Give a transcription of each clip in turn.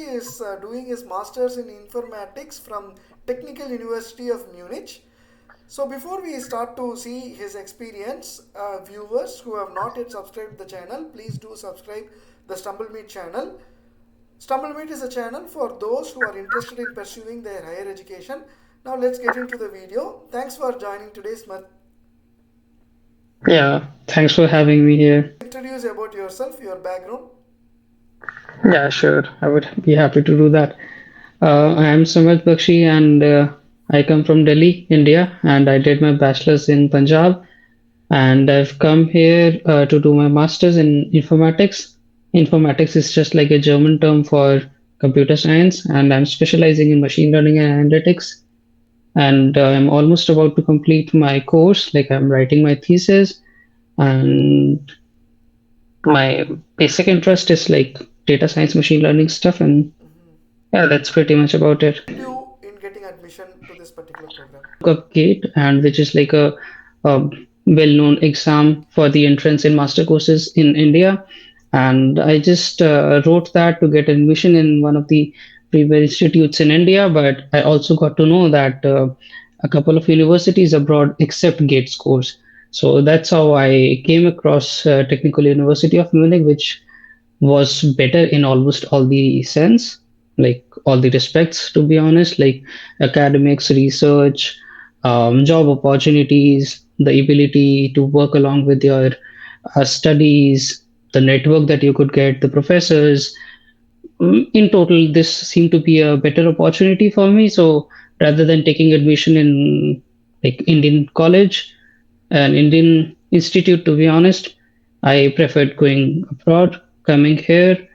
is doing his Masters in Informatics from Technical University of Munich. So before we start to see his experience, viewers who have not yet subscribed the channel, please do subscribe the StumbleMeet channel. StumbleMeet is a channel for those who are interested in pursuing their higher education. Now let's get into the video. Thanks for joining today's Yeah, thanks for having me here. introduce about yourself, your background. Yeah, sure. I would be happy to do that. I am Samad Bakshi and I come from Delhi, India, and I did my bachelor's in Punjab. And I've come here to do my master's in informatics. Informatics is just like a German term for computer science, and I'm specializing in machine learning and analytics. And I'm almost about to complete my course, like I'm writing my thesis, and my basic interest is like data science, machine learning stuff, and yeah, that's pretty much about it. You in getting admission to this particular program. Up GATE, and which is like a well-known exam for the entrance in master courses in India, and I just wrote that to get admission in one of the premier institutes in India. But I also got to know that a couple of universities abroad accept GATE scores. So that's how I came across Technical University of Munich, which was better in almost all the sense, like all the respects, to be honest, like academics, research, job opportunities, the ability to work along with your studies, the network that you could get, the professors. In total, this seemed to be a better opportunity for me. So rather than taking admission in like Indian college, an Indian institute, to be honest, I preferred going abroad, coming here.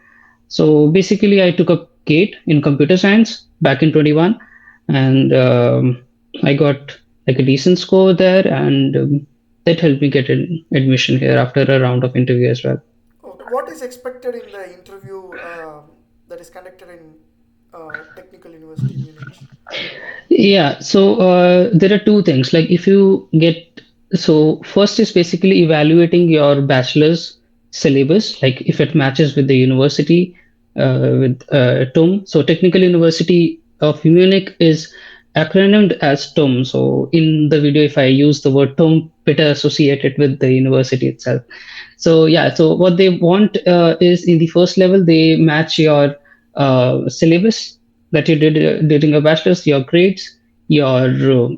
So basically, I took up GATE in computer science back in 21, and I got like a decent score there, and that helped me get an admission here after a round of interview as well. Okay. What is expected in the interview that is conducted in Technical University Munich? Yeah, so there are two things. Like if you get, so first is basically evaluating your bachelor's syllabus, like if it matches with the university, with TUM. So Technical University of Munich is acronymed as TUM. So in the video, if I use the word TUM, better associate it with the university itself. So yeah, so what they want is in the first level, they match your syllabus that you did during your bachelor's, your grades, your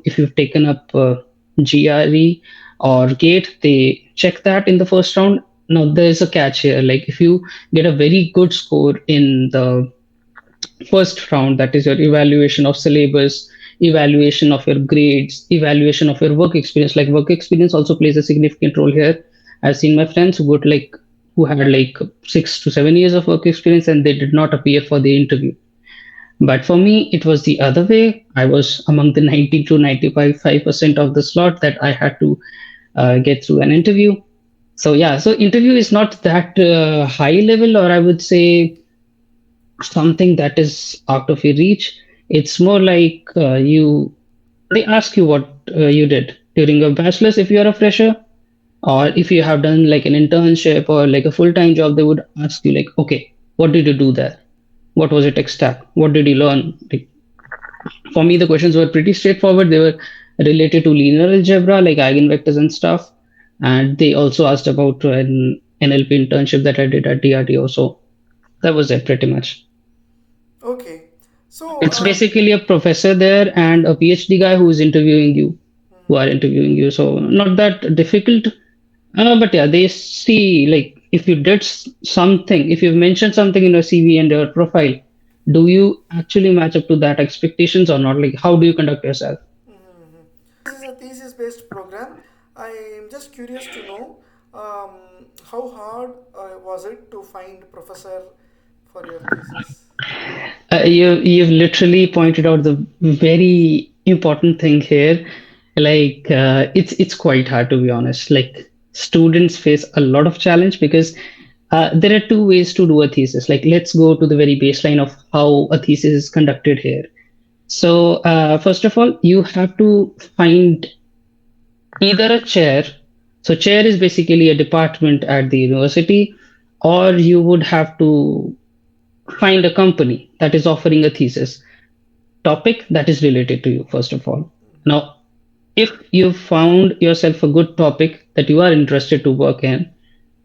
if you've taken up GRE or GATE, they check that in the first round. Now there's a catch here. Like if you get a very good score in the first round, that is your evaluation of syllabus, evaluation of your grades, evaluation of your work experience. Like work experience also plays a significant role here. I've seen my friends who had like 6 to 7 years of work experience and they did not appear for the interview. But for me, it was the other way. I was among the 90 to 95% of the slot that I had to get through an interview. So yeah, so interview is not that high level, or I would say something that is out of your reach. It's more like they ask you what you did during your bachelor's if you are a fresher, or if you have done like an internship or like a full-time job, they would ask you like, okay, what did you do there? What was your tech stack? What did you learn? Like, for me, the questions were pretty straightforward. They were related to linear algebra, like eigenvectors and stuff. And they also asked about an NLP internship that I did at DRDO. So that was it pretty much. Okay. So, It's basically a professor there and a PhD guy who are interviewing you. So not that difficult. But yeah, they see like if you did something, if you've mentioned something in your CV and your profile, do you actually match up to that expectations or not? Like how do you conduct yourself? this is a thesis based program. I am just curious to know how hard was it to find professor for your thesis? You've literally pointed out the very important thing here. Like it's quite hard to be honest. Like students face a lot of challenge because there are two ways to do a thesis. Like let's go to the very baseline of how a thesis is conducted here. So first of all, you have to find either a chair. So chair is basically a department at the university, or you would have to find a company that is offering a thesis topic that is related to you, first of all. Now, if you found yourself a good topic that you are interested to work in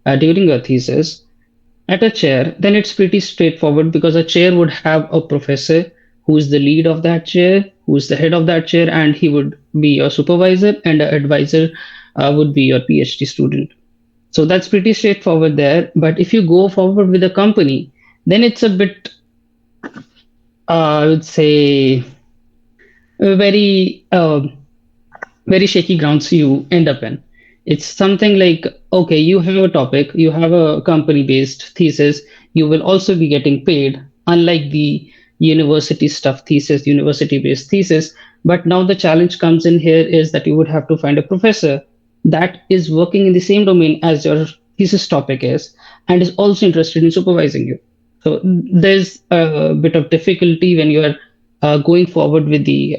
during your thesis at a chair, then it's pretty straightforward because a chair would have a professor who is the lead of that chair, who is the head of that chair, and he would be your supervisor, and an advisor would be your PhD student. So that's pretty straightforward there. But if you go forward with a company, then it's a bit, I would say, very very shaky grounds you end up in. It's something like, okay, you have a topic, you have a company based thesis, you will also be getting paid, unlike the university stuff thesis, university based thesis. But now the challenge comes in here is that you would have to find a professor that is working in the same domain as your thesis topic is and is also interested in supervising you. So there's a bit of difficulty when you are going forward with the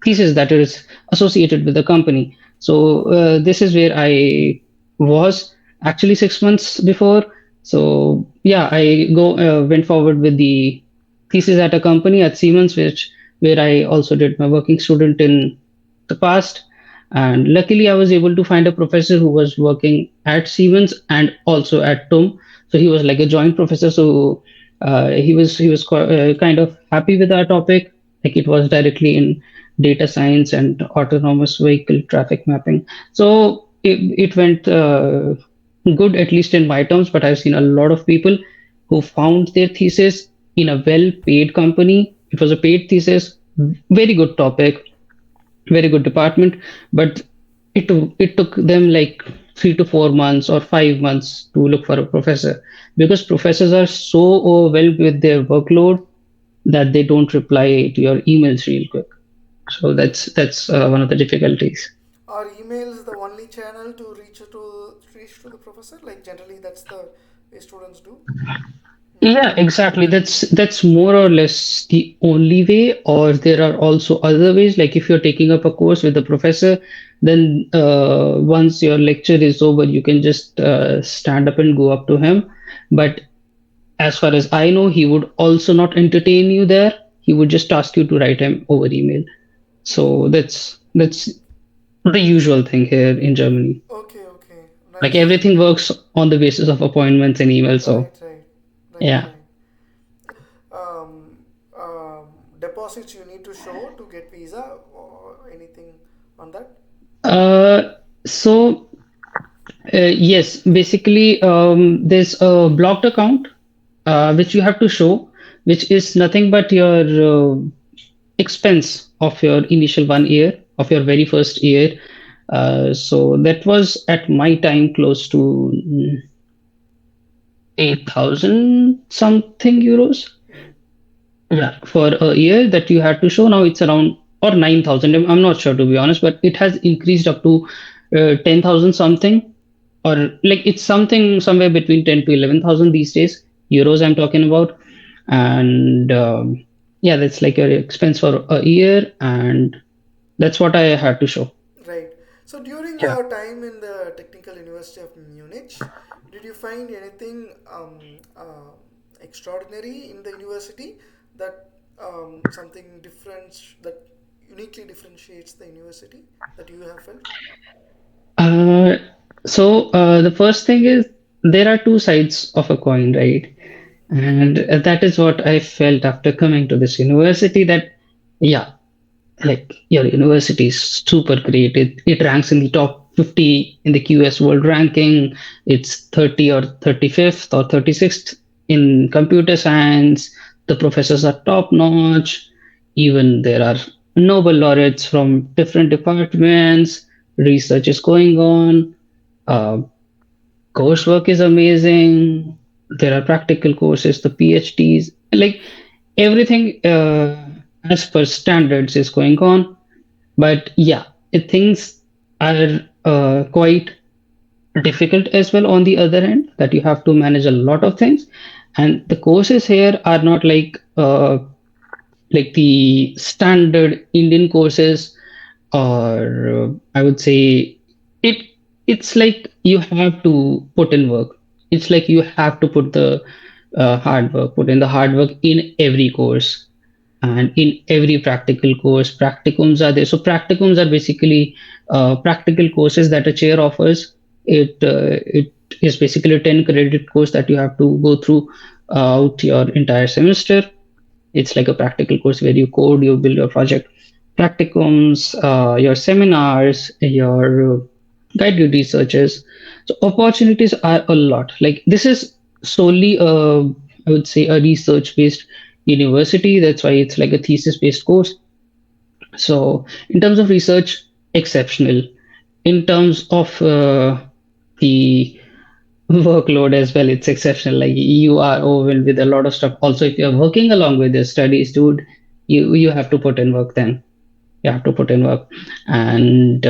thesis that is associated with the company. So this is where I was actually 6 months before. So yeah, I go went forward with the thesis at a company at Siemens, which where I also did my working student in the past. And luckily, I was able to find a professor who was working at Siemens and also at TUM. So he was like a joint professor. So he was kind of happy with our topic, like it was directly in data science and autonomous vehicle traffic mapping. So it went good, at least in my terms. But I've seen a lot of people who found their thesis in a well-paid company. It was a paid thesis, very good topic, very good department, but it took them like 3 to 4 months or 5 months to look for a professor because professors are so overwhelmed with their workload that they don't reply to your emails real quick. So that's one of the difficulties. Are emails the only channel to reach to the professor? Like generally, that's the way students do. Mm-hmm. Yeah, exactly. That's more or less the only way, or there are also other ways. Like if you're taking up a course with a professor, then once your lecture is over, you can just stand up and go up to him. But as far as I know, he would also not entertain you there. He would just ask you to write him over email. So that's the usual thing here in Germany. Okay, okay, Like nice. everything works on the basis of appointments and email. So Right, right, right, yeah. right. Any deposits you need to show to get visa or anything on that? So yes, basically, there's a blocked account which you have to show, which is nothing but your expense of your initial 1 year of your very first year. So that was at my time close to 8,000 something euros. Mm-hmm. Yeah, for a year that you had to show. Now it's around or 9,000. I'm not sure to be honest, but it has increased up to 10,000 something, or like it's something somewhere between 10 to 11,000 these days. Euros I'm talking about. And yeah, that's like your expense for a year, and that's what I had to show. Right. So during Yeah. your time in the Technical University of Munich, did you find anything extraordinary in the university that something different that uniquely differentiates the university that you have felt? Uh, so the first thing is there are two sides of a coin, right? Mm-hmm. And that is what I felt after coming to this university that, yeah, like your university is super great. It ranks in the top 50 in the QS world ranking. It's 30 or 35th or 36th in computer science. The professors are top notch. Even there are Nobel laureates from different departments. Research is going on. Uh, Coursework is amazing. There are practical courses, the PhDs, like everything as per standards is going on. But yeah, things are quite difficult as well on the other hand, that you have to manage a lot of things. And the courses here are not like the standard Indian courses, or I would say it it's like you have to put in work. It's like you have to put the hard work, put in the hard work in every course and in every practical course. Practicums are there. So practicums are basically practical courses that a chair offers. It is basically a 10 credit course that you have to go through out your entire semester. It's like a practical course where you code, you build your project. Practicums, your seminars, your guided researches. So opportunities are a lot. Like this is solely I would say a research based university. That's why it's like a thesis based course. So in terms of research, exceptional. In terms of the workload as well, it's exceptional. Like you are overwhelmed with a lot of stuff. Also, if you're working along with your studies, dude, you have to put in work. Then you have to put in work, and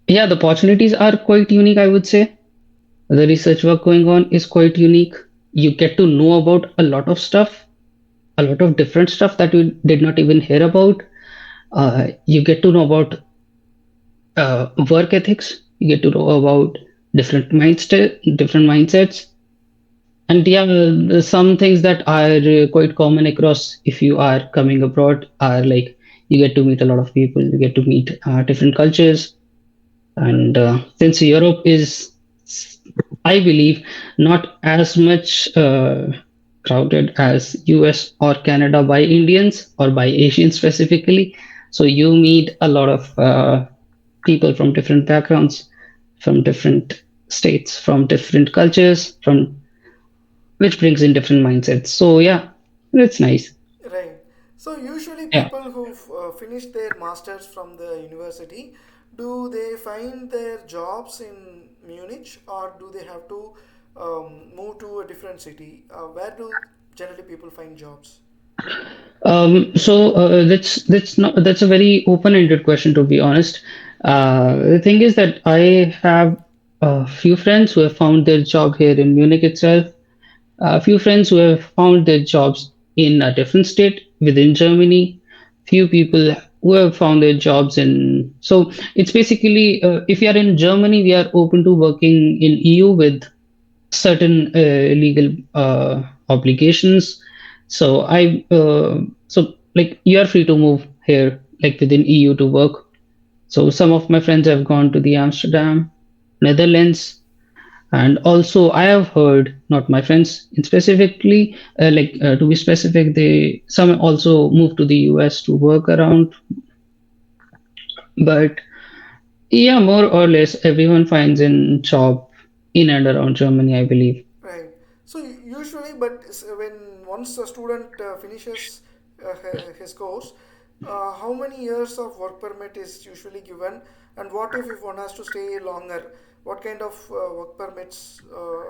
yeah, the opportunities are quite unique. I would say the research work going on is quite unique. You get to know about a lot of stuff, a lot of different stuff that you did not even hear about. You get to know about work ethics. You get to know about different mindsets. And yeah, some things that are quite common across if you are coming abroad are like you get to meet a lot of people, you get to meet different cultures. And since Europe is, I believe, not as much crowded as US or Canada by Indians or by Asians specifically, so you meet a lot of people from different backgrounds, from different states, from different cultures, from which brings in different mindsets. So yeah, that's nice. Right. So usually Yeah. people who finish their masters from the university, do they find their jobs in Munich or do they have to move to a different city? Where do generally people find jobs? That's a very open-ended question to be honest. The thing is that I have a few friends who have found their job here in Munich itself, a few friends who have found their jobs in a different state within Germany, few people who have found their jobs in. So it's basically if you are in Germany, we are open to working in EU with certain legal obligations. So like you are free to move here, like within EU to work. So some of my friends have gone to the Amsterdam, Netherlands, and also I have heard, not my friends in specifically, to be specific, they some also moved to the US to work around. But yeah, more or less everyone finds a job in and around Germany, I believe. Right. So usually, but when once a student finishes his course, how many years of work permit is usually given, and what if one has to stay longer? What kind of work permits?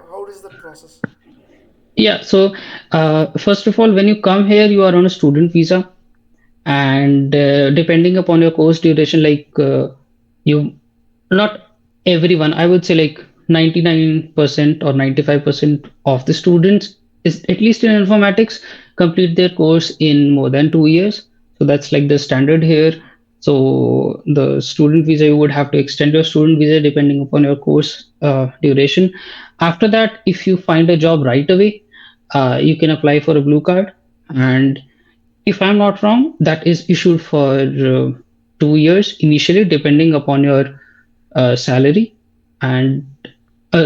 How is that process? Yeah, so first of all, when you come here, you are on a student visa, and depending upon your course duration, you, not everyone, I would say like 99% or 95% of the students is at least in informatics complete their course in more than 2 years. So that's like the standard here. So the student visa, you would have to extend your student visa depending upon your course duration. After that, if you find a job right away, you can apply for a blue card. And if I'm not wrong, that is issued for 2 years initially, depending upon your salary. And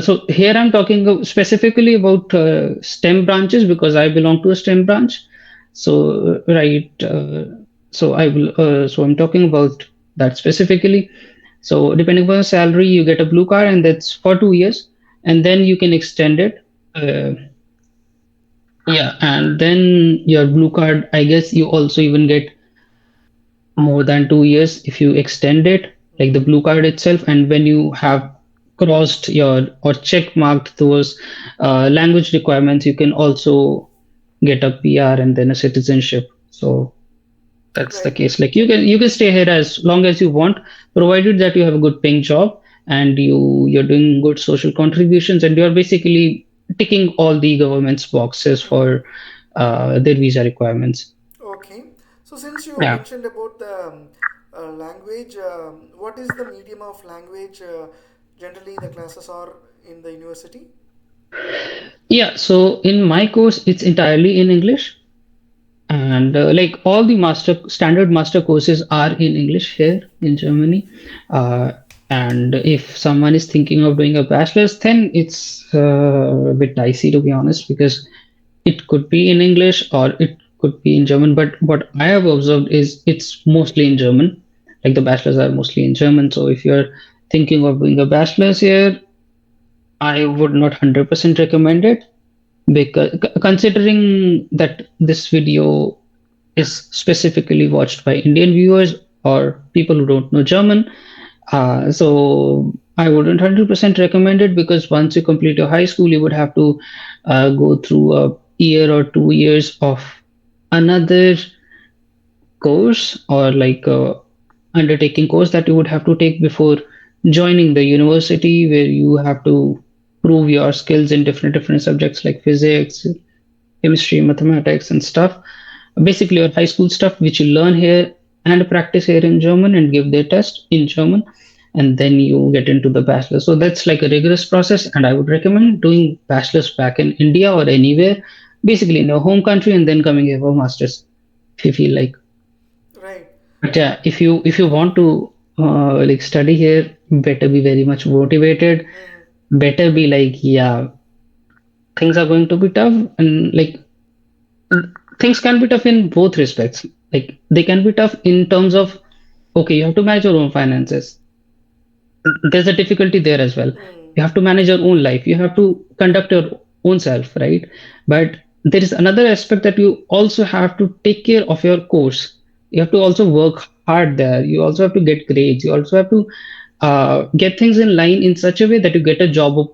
so here I'm talking specifically about STEM branches because I belong to a STEM branch. So right, so I will. So I'm talking about that specifically. So depending upon the salary, you get a blue card, and that's for 2 years, and then you can extend it. Uh, yeah, and then your blue card, I guess you also even get more than 2 years if you extend it, like the blue card itself. And when you have crossed your or check marked those language requirements, you can also get a PR and then a citizenship. So that's the Right. case. Like you can stay here as long as you want, provided that you have a good paying job and you're doing good social contributions and you're basically ticking all the government's boxes for Mm-hmm. their visa requirements. Okay. So since you Yeah. mentioned about the language, what is the medium of language generally the classes are in the university? Yeah, so in my course, it's entirely in English, and like all the standard master courses are in English here in Germany. Uh, and if someone is thinking of doing a bachelor's, then it's a bit dicey to be honest, because it could be in English or it could be in German. But what I have observed is it's mostly in German. Like the bachelors are mostly in German. So if you're thinking of doing a bachelor's here, I would not 100% recommend it, because considering that this video is specifically watched by Indian viewers or people who don't know German. So I wouldn't 100% recommend it, because once you complete your high school, you would have to go through a year or 2 years of another course, or like undertaking course that you would have to take before joining the university, where you have to prove your skills in different subjects like physics, chemistry, mathematics, and stuff. Basically, your high school stuff, which you learn here and practice here in German and give their test in German, and then you get into the bachelor. So that's like a rigorous process, and I would recommend doing bachelor's back in India or anywhere, basically in your home country, and then coming here for masters if you feel like. Right. But yeah, if you want to like study here, better be very much motivated. Mm-hmm. Better be like, yeah, things are going to be tough, and like things can be tough in both respects. Like they can be tough in terms of, okay, you have to manage your own finances. There's a difficulty there as well. Mm. You have to manage your own life. You have to conduct your own self, right? But there is another aspect that you also have to take care of your course. You have to also work hard there. You also have to get grades. You also have to get things in line in such a way that you get a job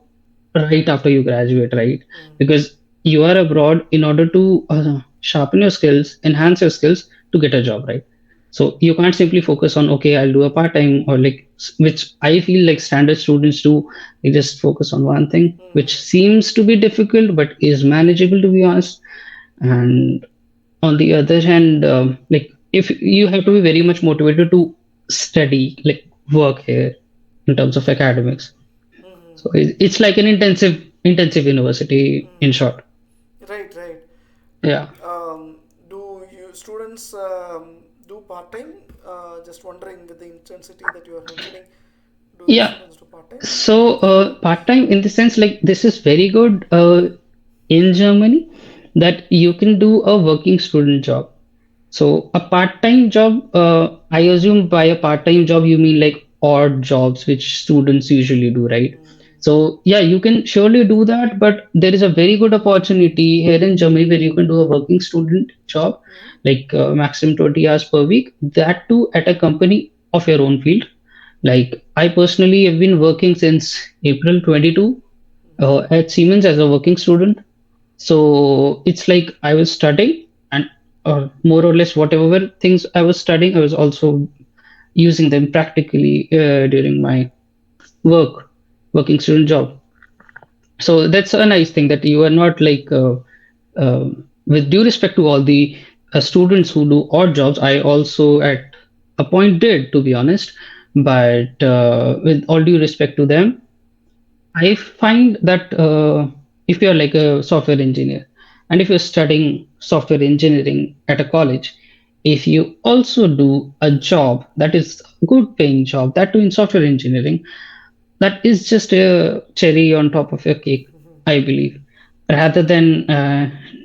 right after you graduate, right? Mm. Because you are abroad in order to sharpen your skills, enhance your skills to get a job, right? So you can't simply focus on, okay, I'll do a part time, or like which I feel like standard students do. They just focus on one thing, which Mm-hmm. seems to be difficult but is manageable, to be honest. And on the other hand, like if you have to be very much motivated to study, like work here in terms of academics. Mm-hmm. So it's like an intensive university in Mm-hmm. short. Right, right. Yeah. Do you students do part time? Just wondering with the intensity that you are mentioning, do the Yeah. students do part time? So part-time in the sense, like this is very good in Germany, that you can do a working student job. So a part-time job, I assume by a part-time job you mean like odd jobs which students usually do, right? Mm-hmm. So yeah, you can surely do that, but there is a very good opportunity here in Germany where you can do a working student job, Mm-hmm. like maximum 20 hours per week. That too at a company of your own field. Like I personally have been working since April 22 at Siemens as a working student. So it's like I was studying, and more or less whatever things I was studying, I was also using them practically during my working student job. So that's a nice thing, that you are not like, with due respect to all the students who do odd jobs, I also at a point did, to be honest. But with all due respect to them, I find that if you're like a software engineer, and if you're studying software engineering at a college, if you also do a job that is a good paying job, that too in software engineering, that is just a cherry on top of your cake, I believe. Rather than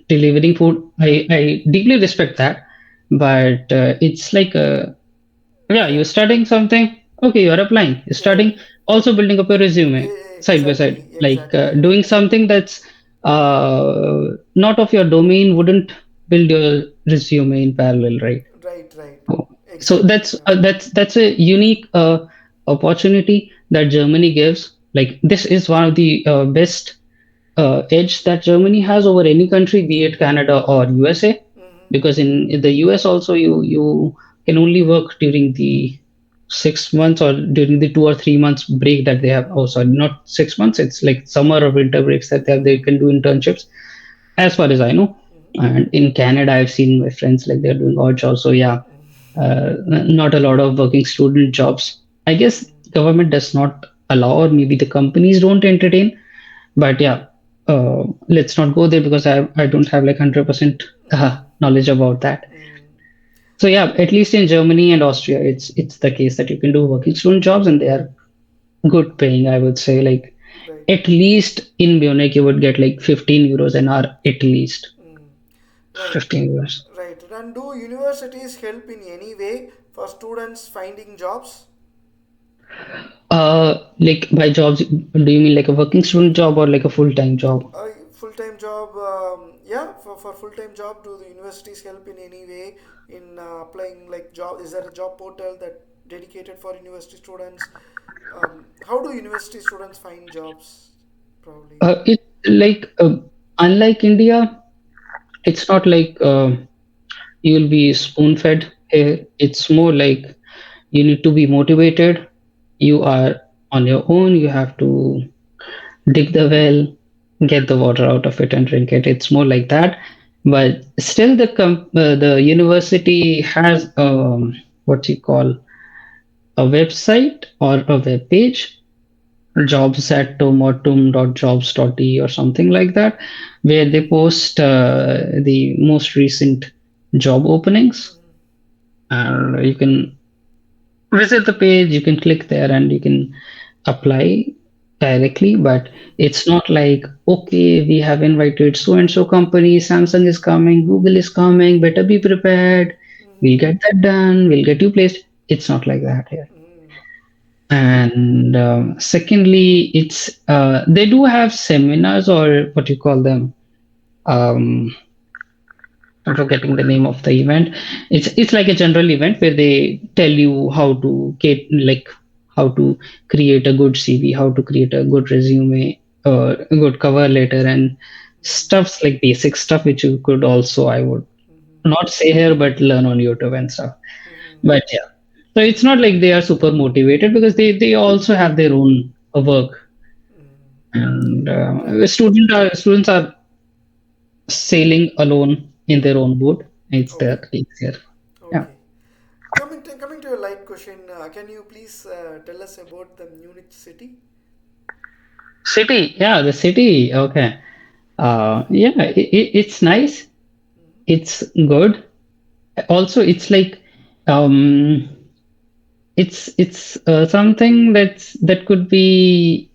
delivering food, I deeply respect that, but it's like yeah, you're studying something. Okay, you're applying. You're Yeah, studying, also building up your resume side by side. exactly, Like exactly. Yeah. doing something that's not of your domain wouldn't build your resume in parallel, right? Right, right. So Exactly. Yeah. that's a unique opportunity that Germany gives. Like this is one of the best edge that Germany has over any country, be it Canada or USA, Mm-hmm. because in the US also you can only work during the 6 months or during the 2 or 3 months break that they have. Oh, sorry, not 6 months. It's like summer or winter breaks that they can do internships, as far as I know. And in Canada, I've seen my friends like they're doing odd jobs. So yeah, not a lot of working student jobs. I guess government does not allow, or maybe the companies don't entertain. But yeah, let's not go there because I don't have like 100% knowledge about that. Mm, So yeah, at least in Germany and Austria, it's the case that you can do working student jobs and they are good paying. I would say like right. at least in Munich you would get like 15 euros an hour at least Mm, right. 15 euros. Right. And do universities help in any way for students finding jobs? Like by jobs, do you mean like a working student job or like a full-time job? Full-time job, yeah, for full-time job, do the universities help in any way in applying like job? Is there a job portal that dedicated for university students? How do university students find jobs? Probably. It's like unlike India, it's not like you'll be spoon-fed here. It's more like you need to be motivated. You are on your own. You have to dig the well, get the water out of it, and drink it. It's more like that. But still, the university has what you call a website or a web page, jobs at tomotum.jobs.de or something like that, where they post the most recent job openings, Mhm. and you can visit the page, you can click there, and you can apply directly. But it's not like, okay, we have invited so and so company, Samsung is coming, Google is coming, better be prepared, we'll Mhm. get that done, we'll get you placed. It's not like that here. Mhm. And secondly, it's they do have seminars or what you call them. Um, I'm forgetting the name of the event. It's like a general event where they tell you how to get like how to create a good CV, how to create a good resume, or a good cover letter, and stuffs like basic stuff which you could also I would Mhm. not say here but learn on YouTube and stuff. Mhm. But yeah, so it's not like they are super motivated because they also have their own work, Mhm. and Right. students are sailing alone in their own boat. It's their Okay. case here. Yeah. Okay. Coming to your light question, can you please tell us about the Munich city? City. Yeah, the city. Okay. Yeah, it's nice. Mhm. It's good. Also, it's like um, it's something that could be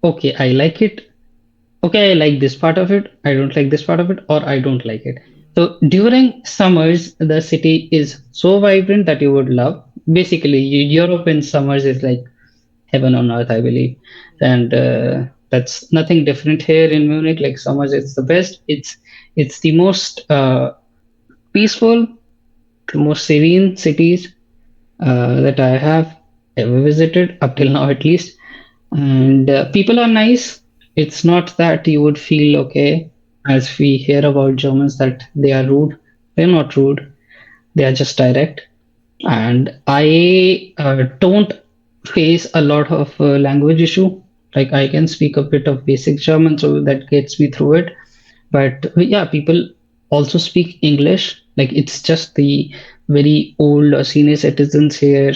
okay. I like it. Okay, I like this part of it. I don't like this part of it, or I don't like it. So during summers, the city is so vibrant that you would love. Basically, Europe in summers is like heaven on earth, I believe. And that's nothing different here in Munich. Like summers, it's the best. It's the most peaceful, the most serene cities that I have ever visited up till now, at least. And people are nice. It's not that you would feel okay, as we hear about Germans that they are rude. They're not rude. They are just direct. And I don't face a lot of language issue. Like I can speak a bit of basic German, so that gets me through it. But yeah, people also speak English. Like it's just the very old or senior citizens here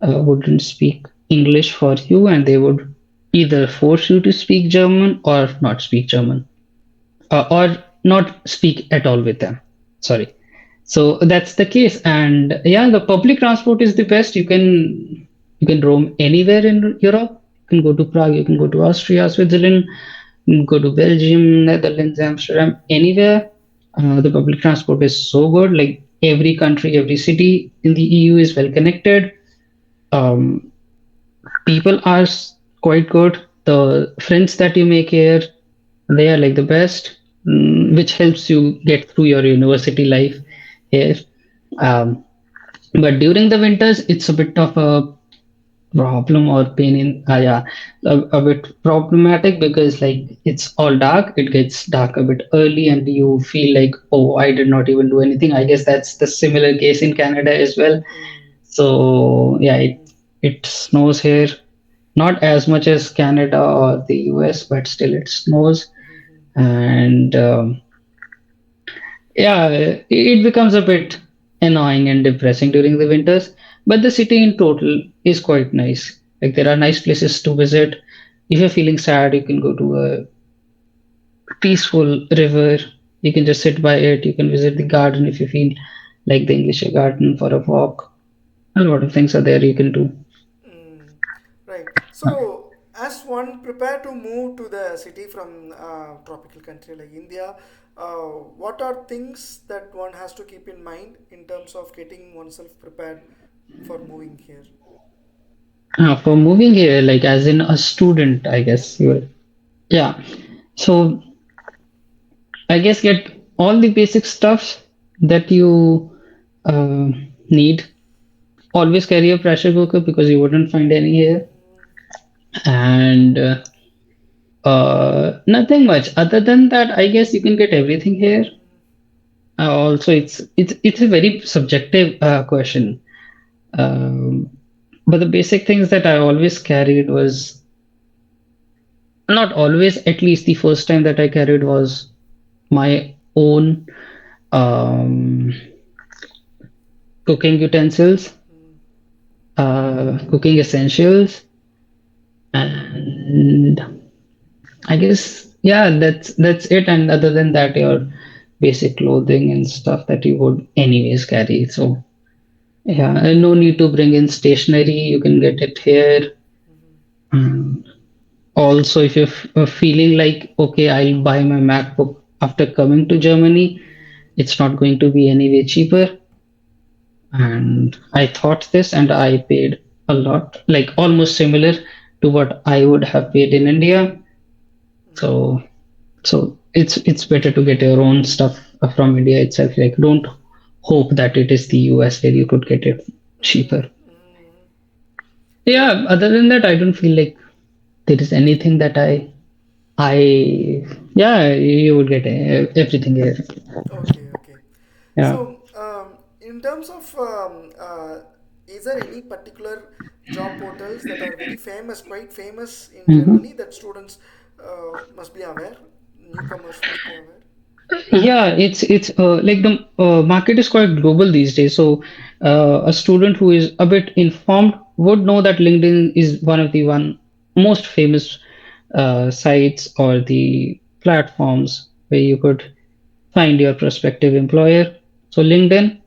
wouldn't speak English for you, and they would either force you to speak German or not speak German, or not speak at all with them. Sorry. So that's the case, and yeah, the public transport is the best. You can roam anywhere in Europe. You can go to Prague, you can go to Austria, Switzerland, you can go to Belgium, Netherlands, Amsterdam, anywhere. The public transport is so good. Like every country, every city in the EU is well connected. Um, People are quite good. The friends that you make here, they are like the best, which helps you get through your university life here. Um, but during the winters, it's a bit of a problem or pain in, yeah, a bit problematic because like it's all dark. It gets dark a bit early, and you feel like, oh, I did not even do anything. I guess that's the similar case in Canada as well. Mm. So yeah, it snows here, not as much as Canada or the US, but still it snows. Mhm. And yeah, it becomes a bit annoying and depressing during the winters. But the city in total is quite nice. Like there are nice places to visit. If you're feeling sad, you can go to a peaceful river. You can just sit by it. You can visit the garden if you feel like the English garden for a walk. A lot of things are there you can do. Mm, right. So, as one prepare to move to the city from tropical country like India, what are things that one has to keep in mind in terms of getting oneself prepared for moving here? For moving here, like as in a student, I Yeah. guess you will. Yeah. So I guess get all the basic stuff that you uh, need. Always carry a pressure cooker because you wouldn't find any here, and nothing much. Other than that, I guess you can get everything here. Also, it's a very subjective question. Um, but the basic things that I always carried was not always. At least the first time that I carried was my own um, cooking utensils, cooking essentials, and I guess yeah, that's it. And other than that, your basic clothing and stuff that you would anyways carry. So yeah, and no need to bring in stationery. You can get it here. Mm. Also, if you're feeling like okay, I'll buy my MacBook after coming to Germany, it's not going to be anyway cheaper. And I thought this, and I paid a lot, like almost similar to what I would have paid in India. So So it's better to get your own stuff from India itself. Like don't hope that it is the US where you could get it cheaper. Right. Yeah, other than that, I don't feel like there is anything that I yeah, you would get everything here. Okay, okay. Yeah. So, in terms of, is there any particular job portals that are very famous, quite famous in hmm Germany that students must be aware, newcomers must be aware? Yeah, it's like the market is quite global these days. So a student who is a bit informed would know that LinkedIn is one of the one most famous sites or the platforms where you could find your prospective employer. So LinkedIn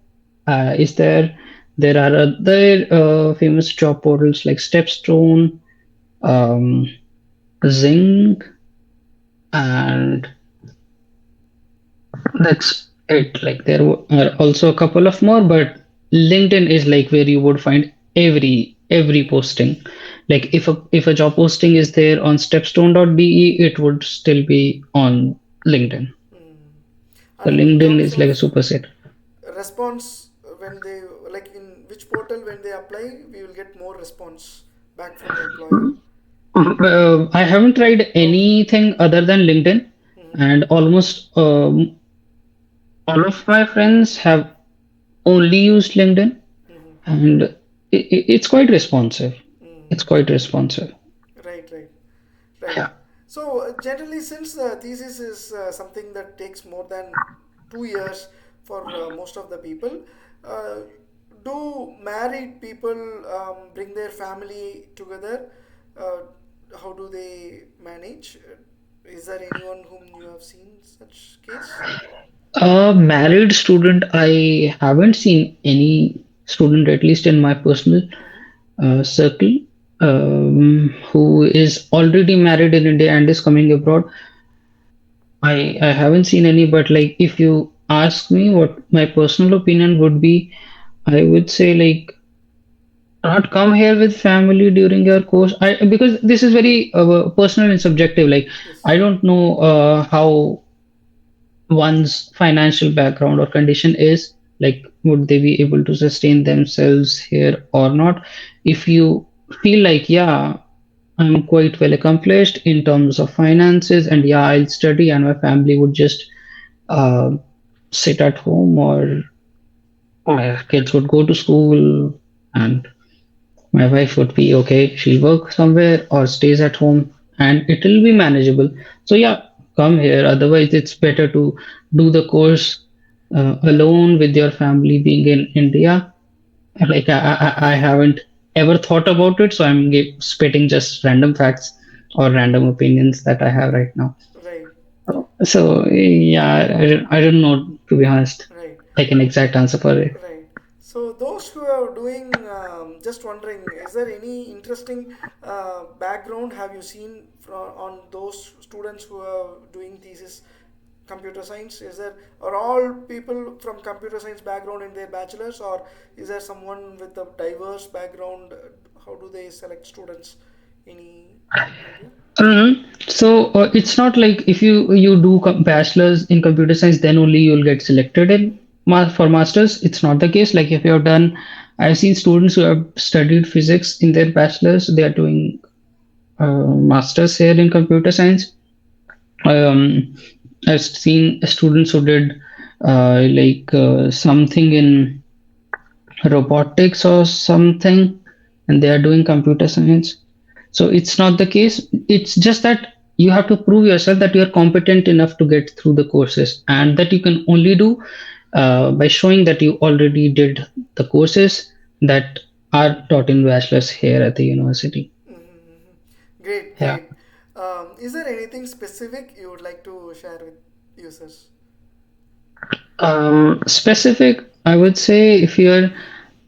is there. There are other famous job portals like Stepstone, um, Zing, and that's it. Like there are also a couple of more, but LinkedIn is like where you would find every posting. Like if a job posting is there on stepstone.de, it would still be on LinkedIn. So And in LinkedIn terms is like a of superset. response, when they, like in which portal when they apply, we will get more response back from the employer. I haven't tried Okay. anything other than LinkedIn, and almost all of my friends have only used LinkedIn, and it's quite responsive. It's quite responsive. Right, right, right. Yeah. So generally, since thesis is something that takes more than 2 years for most of the people, uh, do married people bring their family together? Uh, how do they manage? Is there anyone whom you have seen such case? A married student, I haven't seen any student, at least in my personal circle, who is already married in India and is coming abroad. I haven't seen any, but like if you ask me what my personal opinion would be, I would say like not come here with family during your course. I because this is very personal and subjective. Like Yes. I don't know how one's financial background or condition is, like would they be able to sustain themselves here or not. If you feel like yeah, I'm quite well accomplished in terms of finances, and yeah, I'll study and my family would just uh, sit at home, or my kids would go to school, and my wife would be okay, she'll work somewhere or stays at home, and it will be manageable. So yeah, come here. Otherwise, it's better to do the course alone with your family being in India. Like I haven't ever thought about it, so I'm spitting just random facts or random opinions that I have right now. Right. So yeah, I don't know, to be honest, Right. like an exact answer for it. Right. So those who are doing, just wondering, is there any interesting background have you seen on those students who are doing thesis computer science? Is there are all people from computer science background in their bachelors, or is there someone with a diverse background? How do they select students? Any idea? So it's not like if you do bachelor's in computer science, then only you'll get selected in for masters. It's not the case. Like if you have done, I've seen students who have studied physics in their bachelor's, they are doing masters here in computer science. Um, I've seen students who did something in robotics or something, and they are doing computer science. So it's not the case. It's just that you have to prove yourself that you are competent enough to get through the courses, and that you can only do by showing that you already did the courses that are taught in bachelor's here at the university. Mm-hmm. Great, Yeah. great. Is there anything specific you would like to share with users? Specific, I would say if you're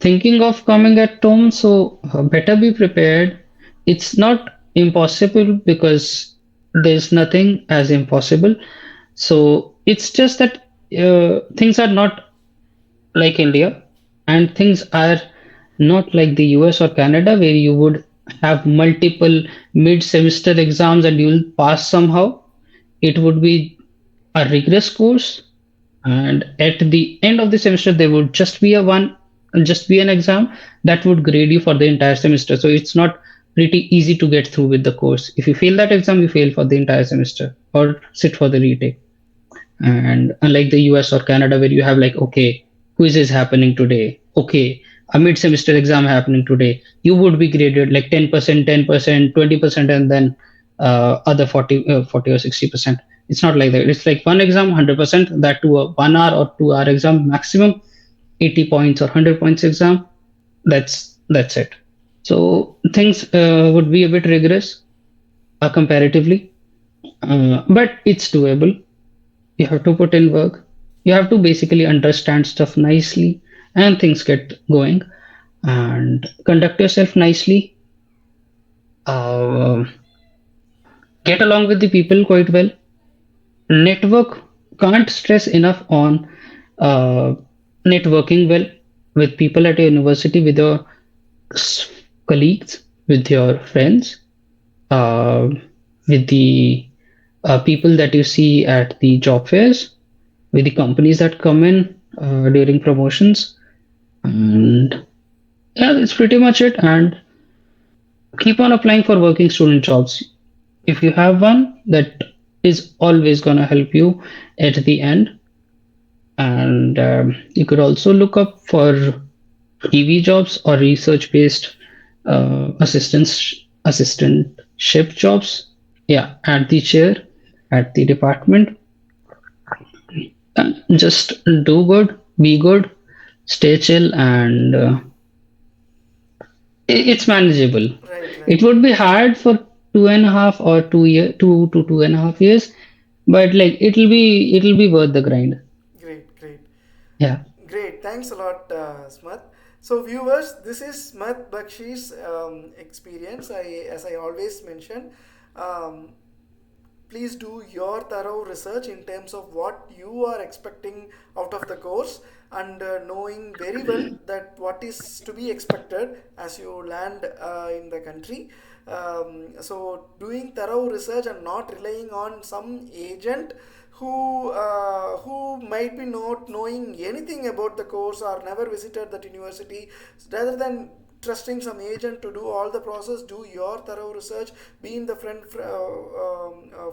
thinking of coming at home, so better be prepared. It's not impossible because there's nothing as impossible. So it's just that things are not like India, and things are not like the US or Canada, where you would have multiple mid semester exams and you'll pass somehow. It would be a rigorous course, and at the end of the semester there would just be an exam that would grade you for the entire semester. So it's not pretty easy to get through with the course. If you fail that exam, you fail for the entire semester or sit for the retake. And unlike the US or Canada, where you have like, okay, quiz is happening today, okay, a mid semester exam happening today, you would be graded like 10%, 10%, 20%, and then other 40 or 60%. It's not like that. It's like one exam, 100%, that to a 1 hour or 2 hour exam, maximum 80 points or 100 points exam. That's it. So things would be a bit rigorous comparatively, but it's doable. You have to put in work. You have to basically understand stuff nicely, and things get going. And conduct yourself nicely. Uh, get along with the people quite well. Network, can't stress enough on uh, networking well with people at your university, with your colleagues, with your friends, uh, with the people that you see at the job fairs, with the companies that come in during promotions. And yeah, that's pretty much it. And keep on applying for working student jobs. If you have one, that is always going to help you at the end. And you could also look up for TV jobs or research based assistantship jobs. Yeah, at the chair, at the department. Just do good, be good, stay chill, and it's manageable. Right, right. It would be hard for 2.5 or 2 year, 2 to 2.5 years, but like it'll be worth the grind. Great, great. Yeah. Great, thanks a lot, Smath. So, viewers, this is Smath Bakshi's experience. As I always mention, um, please do your thorough research in terms of what you are expecting out of the course, and knowing very well that what is to be expected as you land in the country. So doing thorough research and not relying on some agent who might be not knowing anything about the course or never visited that university, rather than trusting some agent to do all the process, do your thorough research, be in the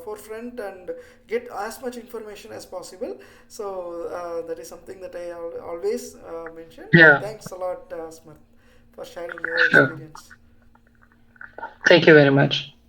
forefront, and get as much information as possible. So that is something that I always mention. Yeah. Thanks a lot, Smart, for sharing your Sure. experience. Thank you very much.